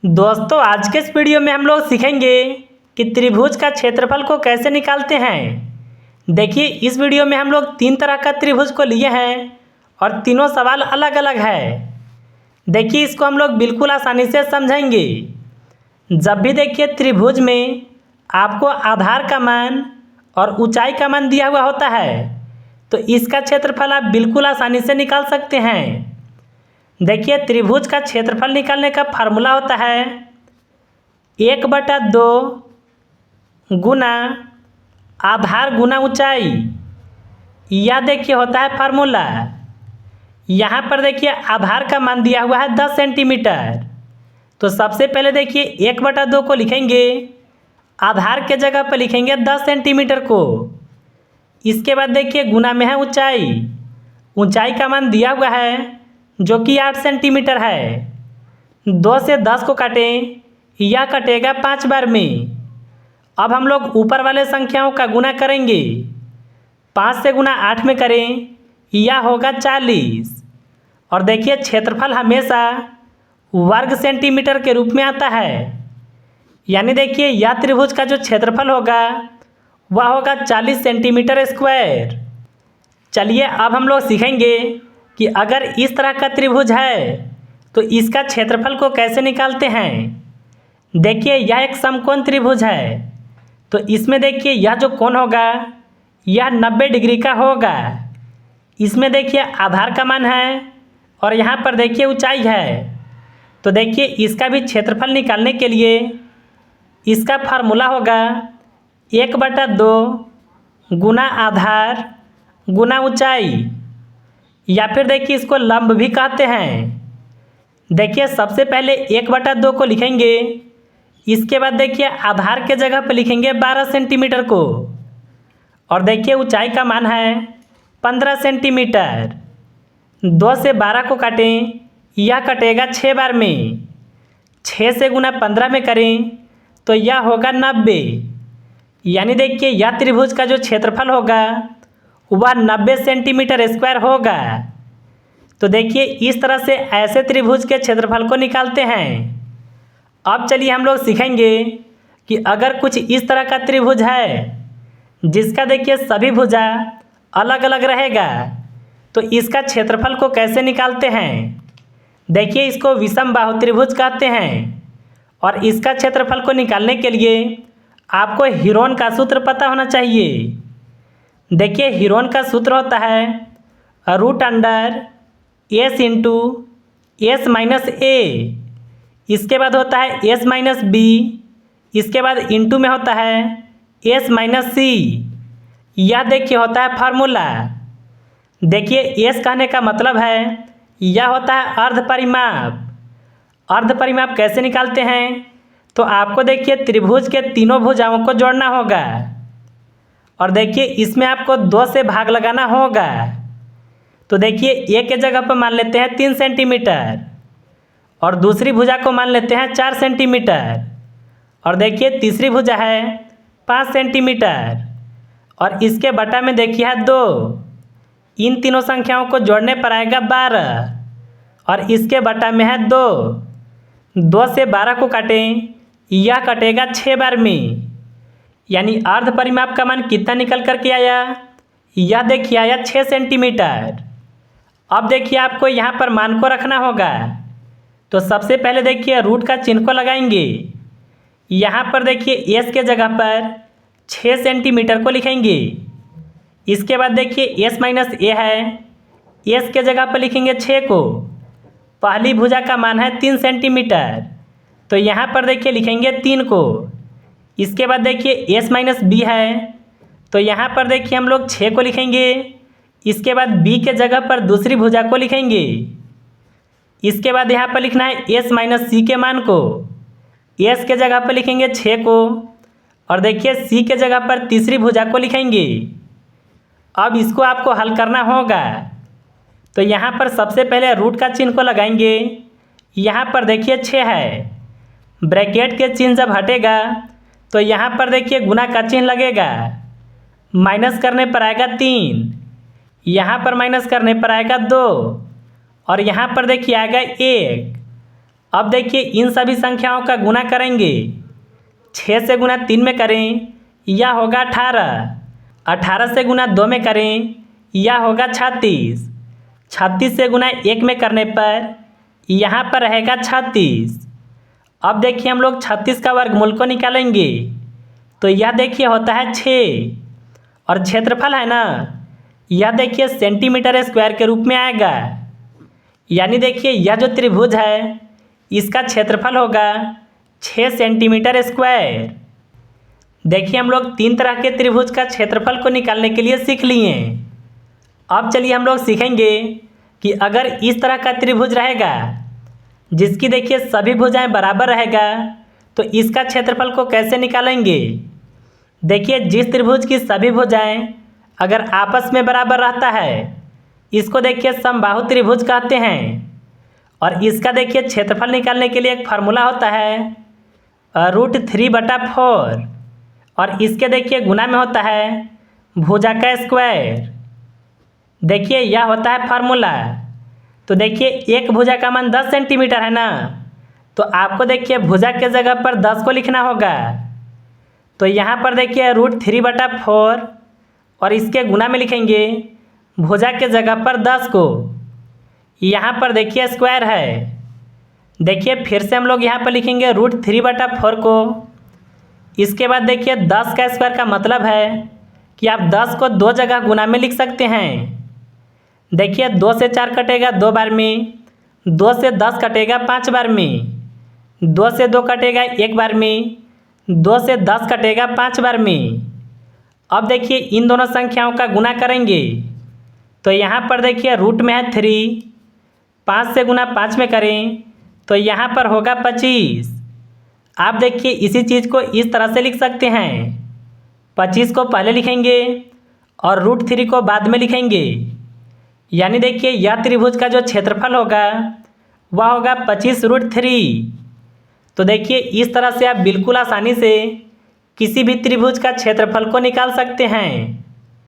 दोस्तों आज के इस वीडियो में हम लोग सीखेंगे कि त्रिभुज का क्षेत्रफल को कैसे निकालते हैं। देखिए इस वीडियो में हम लोग तीन तरह का त्रिभुज को लिए हैं और तीनों सवाल अलग अलग है। देखिए इसको हम लोग बिल्कुल आसानी से समझेंगे। जब भी देखिए त्रिभुज में आपको आधार का मान और ऊंचाई का मान दिया हुआ होता है तो इसका क्षेत्रफल आप बिल्कुल आसानी से निकाल सकते हैं। देखिए त्रिभुज का क्षेत्रफल निकालने का फार्मूला होता है 1/2 गुना आधार गुना ऊंचाई। यह देखिए होता है फार्मूला। यहाँ पर देखिए आधार का मान दिया हुआ है 10 सेंटीमीटर। तो सबसे पहले देखिए 1/2 को लिखेंगे, आधार के जगह पर लिखेंगे 10 सेंटीमीटर को। इसके बाद देखिए गुना में है ऊंचाई। ऊंचाई का मान दिया हुआ है जो कि 8 सेंटीमीटर है। 2 से 10 को काटें, यह कटेगा 5 बार में। अब हम लोग ऊपर वाले संख्याओं का गुना करेंगे। 5 से गुना 8 में करें, यह होगा 40। और देखिए क्षेत्रफल हमेशा वर्ग सेंटीमीटर के रूप में आता है। यानी देखिए यह त्रिभुज का जो क्षेत्रफल होगा वह होगा 40 सेंटीमीटर स्क्वायर। चलिए अब हम लोग सीखेंगे कि अगर इस तरह का त्रिभुज है तो इसका क्षेत्रफल को कैसे निकालते हैं। देखिए यह एक समकोण त्रिभुज है तो इसमें देखिए यह जो कोण होगा यह 90 डिग्री का होगा। इसमें देखिए आधार का मान है और यहाँ पर देखिए ऊंचाई है। तो देखिए इसका भी क्षेत्रफल निकालने के लिए इसका फार्मूला होगा 1/2 गुना आधार गुना ऊंचाई, या फिर देखिए इसको लंब भी कहते हैं। देखिए सबसे पहले 1/2 को लिखेंगे। इसके बाद देखिए आधार के जगह पर लिखेंगे 12 सेंटीमीटर को। और देखिए ऊंचाई का मान है 15 सेंटीमीटर। 2 से 12 को काटें, यह कटेगा 6 बार में। 6 से गुना 15 में करें तो यह होगा 90। यानी देखिए यह त्रिभुज का जो क्षेत्रफल होगा वह 90 सेंटीमीटर स्क्वायर होगा। तो देखिए इस तरह से ऐसे त्रिभुज के क्षेत्रफल को निकालते हैं। अब चलिए हम लोग सीखेंगे कि अगर कुछ इस तरह का त्रिभुज है जिसका देखिए सभी भुजा अलग अलग रहेगा तो इसका क्षेत्रफल को कैसे निकालते हैं। देखिए इसको विषम बाहु त्रिभुज कहते हैं और इसका क्षेत्रफल को निकालने के लिए आपको हीरोन का सूत्र पता होना चाहिए। देखिए हीरोन का सूत्र होता है √S into S minus A। इसके बाद होता है S माइनस B। इसके बाद इंटू में होता है S माइनस C। यह देखिए होता है फार्मूला। देखिए S कहने का मतलब है यह होता है अर्ध परिमाप। अर्ध परिमाप कैसे निकालते हैं तो आपको देखिए त्रिभुज के तीनों भुजाओं को जोड़ना होगा और देखिए इसमें आपको 2 से भाग लगाना होगा। तो देखिए एक के जगह पर मान लेते हैं 3 सेंटीमीटर और दूसरी भुजा को मान लेते हैं 4 सेंटीमीटर और देखिए तीसरी भुजा है 5 सेंटीमीटर और इसके बटा में देखिए है 2। इन तीनों संख्याओं को जोड़ने पर आएगा 12 और इसके बटा में है 2। 2 से 12 को काटें, यह कटेगा 6 बार में। यानी अर्ध परिमाप का मान कितना निकल कर के आया, यह देखिए आया 6 सेंटीमीटर। अब देखिए आपको यहाँ पर मान को रखना होगा। तो सबसे पहले देखिए रूट का चिन्ह को लगाएंगे। यहाँ पर देखिए S के जगह पर 6 सेंटीमीटर को लिखेंगे। इसके बाद देखिए S माइनस A है, S के जगह पर लिखेंगे 6 को। पहली भुजा का मान है 3 सेंटीमीटर तो यहाँ पर देखिए लिखेंगे 3 को। इसके बाद देखिए S माइनस B है तो यहाँ पर देखिए हम लोग 6 को लिखेंगे। इसके बाद B के जगह पर दूसरी भुजा को लिखेंगे। इसके बाद यहाँ पर लिखना है S माइनस C के मान को। S के जगह पर लिखेंगे 6 को और देखिए C के जगह पर तीसरी भुजा को लिखेंगे। अब इसको आपको हल करना होगा। तो यहाँ पर सबसे पहले रूट का चिन्ह को लगाएंगे। यहाँ पर देखिए 6 है, ब्रैकेट के चिन्ह जब हटेगा तो यहाँ पर देखिए गुना का चिन्ह लगेगा। माइनस करने पर आएगा 3, यहाँ पर माइनस करने पर आएगा 2 और यहाँ पर देखिए आएगा 1। अब देखिए इन सभी संख्याओं का गुना करेंगे। 6 से गुना 3 में करें, यह होगा 18। 18 से गुना 2 में करें, यह होगा 36। 36 से गुना 1 में करने पर यहाँ पर रहेगा 36। अब देखिए हम लोग 36 का वर्गमूल को निकालेंगे, तो यह देखिए होता है 6 और क्षेत्रफल है ना, यह देखिए सेंटीमीटर स्क्वायर के रूप में आएगा। यानी देखिए यह जो त्रिभुज है इसका क्षेत्रफल होगा 6 सेंटीमीटर स्क्वायर। देखिए हम लोग 3 तरह के त्रिभुज का क्षेत्रफल को निकालने के लिए सीख लिए। अब चलिए हम लोग सीखेंगे कि अगर इस तरह का त्रिभुज रहेगा जिसकी देखिए सभी भुजाएं बराबर रहेगा तो इसका क्षेत्रफल को कैसे निकालेंगे। देखिए जिस त्रिभुज की सभी भुजाएं अगर आपस में बराबर रहता है इसको देखिए समबाहु त्रिभुज कहते हैं। और इसका देखिए क्षेत्रफल निकालने के लिए एक फार्मूला होता है √3/4 और इसके देखिए गुना में होता है भुजा का स्क्वायर। देखिए यह होता है फार्मूला। तो देखिए एक भुजा का मान 10 सेंटीमीटर है ना, तो आपको देखिए भुजा के जगह पर 10 को लिखना होगा। तो यहाँ पर देखिए √3/4 और इसके गुना में लिखेंगे भुजा के जगह पर 10 को। यहाँ पर देखिए स्क्वायर है। देखिए फिर से हम लोग यहाँ पर लिखेंगे √3/4 को। इसके बाद देखिए 10 का स्क्वायर का मतलब है कि आप 10 को 2 जगह गुना में लिख सकते हैं। देखिए 2 से 4 कटेगा 2 बार में, 2 से 10 कटेगा 5 बार में, 2 से 2 कटेगा 1 बार में, 2 से 10 कटेगा 5 बार में। अब देखिए इन दोनों संख्याओं का गुना करेंगे, तो यहाँ पर देखिए रूट में है 3, 5 से गुना 5 में करें तो यहाँ पर होगा 25। आप देखिए इसी चीज़ को इस तरह से लिख सकते हैं, 25 को पहले लिखेंगे और √3 को बाद में लिखेंगे। यानी देखिए यह त्रिभुज का जो क्षेत्रफल होगा वह होगा 25√3। तो देखिए इस तरह से आप बिल्कुल आसानी से किसी भी त्रिभुज का क्षेत्रफल को निकाल सकते हैं।